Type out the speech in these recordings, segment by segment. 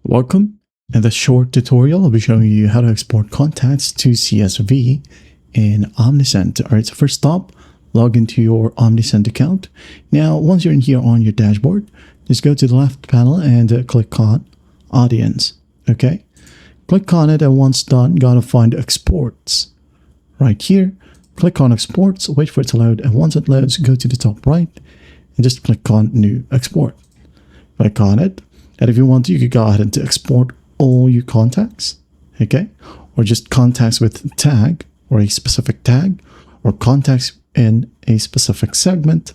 Welcome. In this short tutorial, I'll be showing you how to export contacts to CSV in Omnisend. Alright, so first stop, log into your Omnisend account. Now, once you're in here on your dashboard, just go to the left panel and click on Audience. Okay, click on it, and once done, gotta find Exports. Right here, click on Exports, wait for it to load, and once it loads, go to the top right and just click on New Export. Click on it. And if you want to, you could go ahead and export all your contacts, okay? Or just contacts with tag or a specific tag, or contacts in a specific segment,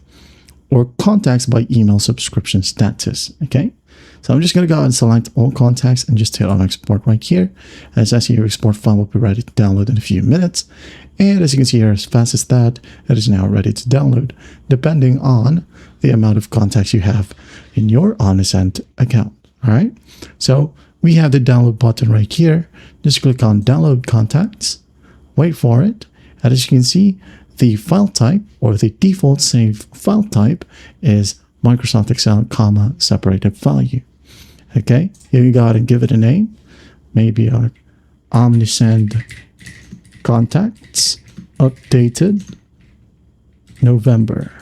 or contacts by email subscription status, okay? So I'm just going to go ahead and select all contacts and just hit on export right here. As I see, your export file will be ready to download in a few minutes. And as you can see here, as fast as that, it is now ready to download, depending on the amount of contacts you have in your Omnisend account. All right. So we have the download button right here. Just click on download contacts, wait for it. And as you can see, the file type, or the default save file type, is Microsoft Excel, separated value. Okay, here you go ahead and give it a name, maybe our Omnisend contacts updated November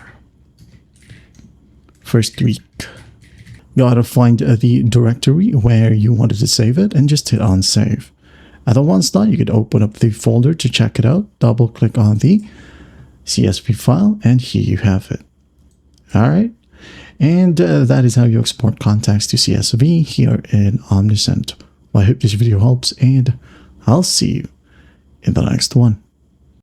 first week. Gotta find the directory where you wanted to save it and just hit on save. And then once done, you could open up the folder to check it out, double click on the CSV file, and here you have it. All right. And that is how you export contacts to CSV here in Omnisend. Well, I hope this video helps, and I'll see you in the next one.